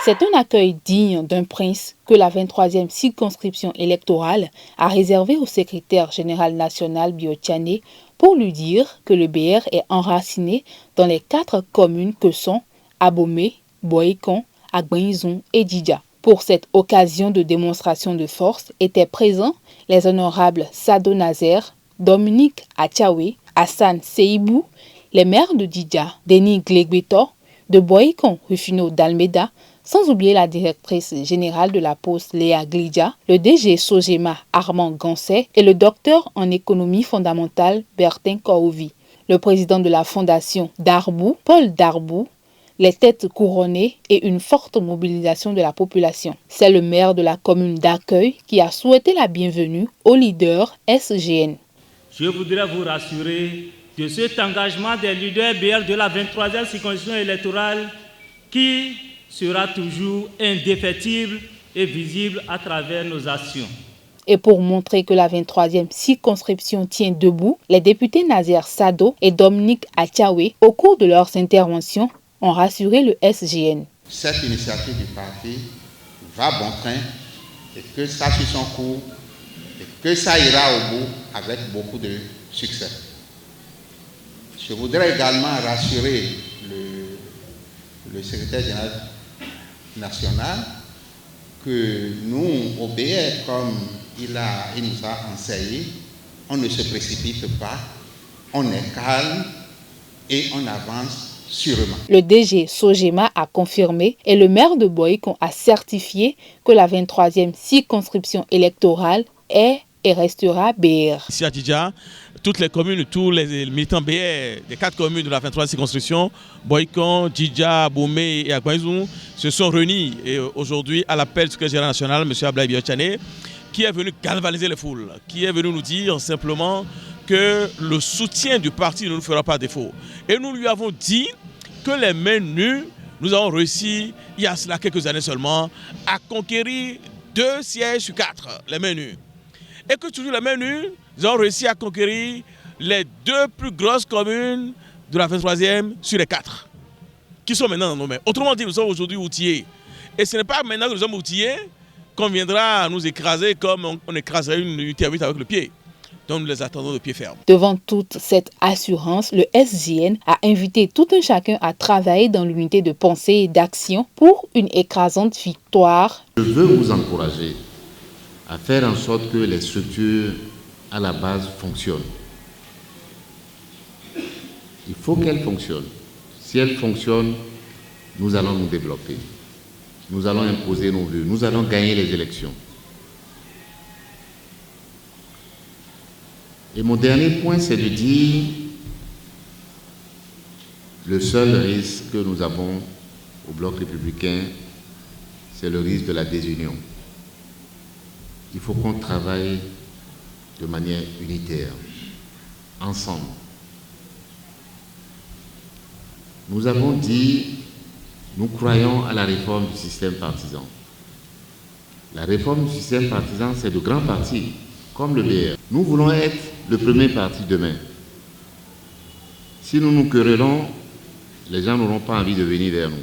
C'est un accueil digne d'un prince que la 23e circonscription électorale a réservé au secrétaire général national Biotchané pour lui dire que le BR est enraciné dans les 4 communes que sont Abomey, Boycon, Agbenizon et Djidja. Pour cette occasion de démonstration de force étaient présents les honorables Sado Nazer, Dominique Achawe, Hassan Seibou, les maires de Djidja, Denis Glegbeto, de Boycon, Rufino Dalmeda, sans oublier la directrice générale de la Poste Léa Glidja, le DG Sogema Armand Gansset et le docteur en économie fondamentale Bertin Kourovi, le président de la fondation Darbou, Paul Darbou, les têtes couronnées et une forte mobilisation de la population. C'est le maire de la commune d'accueil qui a souhaité la bienvenue au leader SGN. Je voudrais vous rassurer de cet engagement des leaders BR de la 23e circonscription électorale qui sera toujours indéfectible et visible à travers nos actions. Et pour montrer que la 23e circonscription tient debout, les députés Nazer Sado et Dominique Achawe, au cours de leurs interventions, ont rassuré le SGN. Cette initiative du parti va bon train et que ça suit son cours et que ça ira au bout avec beaucoup de succès. Je voudrais également rassurer le secrétaire général national que nous, au BR, comme il nous a enseigné, on ne se précipite pas, on est calme et on avance sûrement. Le DG Sogema a confirmé et le maire de Boycon a certifié que la 23e circonscription électorale est et restera BR. Ici à Djidja, toutes les communes, tous les militants BR des 4 communes de la 23e circonscription, Boycon, Djidja, Abomey et Agbenizon, se sont réunis aujourd'hui à l'appel du secrétaire général national, M. Abdoulaye Biotchané, qui est venu galvaniser les foules, qui est venu nous dire simplement que le soutien du parti ne nous fera pas défaut. Et nous lui avons dit que les mains nues, nous avons réussi, il y a cela quelques années seulement, à conquérir 2 sièges sur 4, les mains nues. Et que toujours les mains nues, nous avons réussi à conquérir les 2 plus grosses communes de la 23e sur les 4, qui sont maintenant dans nos mains. Autrement dit, nous sommes aujourd'hui outillés. Et ce n'est pas maintenant que nous sommes outillés qu'on viendra nous écraser comme on écraserait une termite avec le pied. Donc nous les attendons de pied ferme. Devant toute cette assurance, le SGN a invité tout un chacun à travailler dans l'unité de pensée et d'action pour une écrasante victoire. Je veux vous encourager à faire en sorte que les structures à la base fonctionnent. Il faut qu'elles fonctionnent. Si elles fonctionnent, nous allons nous développer. Nous allons imposer nos vues. Nous allons gagner les élections. Et mon dernier point, c'est de dire le seul risque que nous avons au Bloc républicain, c'est le risque de la désunion. Il faut qu'on travaille de manière unitaire, ensemble. Nous avons dit, nous croyons à la réforme du système partisan. La réforme du système partisan, c'est de grands partis, comme le BR. Nous voulons être le premier parti demain. Si nous nous querellons, les gens n'auront pas envie de venir vers nous.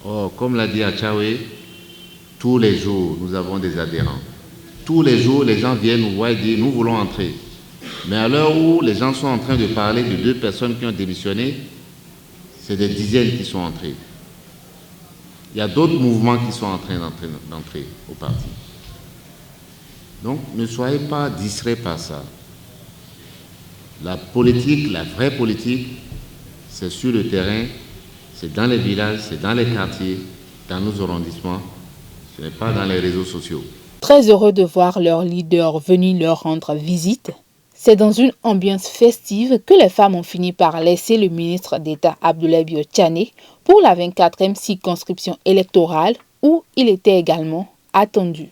Or, comme l'a dit Achawe, tous les jours, nous avons des adhérents. Tous les jours, les gens viennent nous voir et disent « nous voulons entrer ». Mais à l'heure où les gens sont en train de parler de 2 personnes qui ont démissionné, c'est des dizaines qui sont entrées. Il y a d'autres mouvements qui sont en train d'entrer au parti. Donc, ne soyez pas distraits par ça. La politique, la vraie politique, c'est sur le terrain, c'est dans les villages, c'est dans les quartiers, dans nos arrondissements, ce n'est pas dans les réseaux sociaux. Très heureux de voir leur leader venir leur rendre visite. C'est dans une ambiance festive que les femmes ont fini par laisser le ministre d'État Abdoulaye Biotchané pour la 24e circonscription électorale où il était également attendu.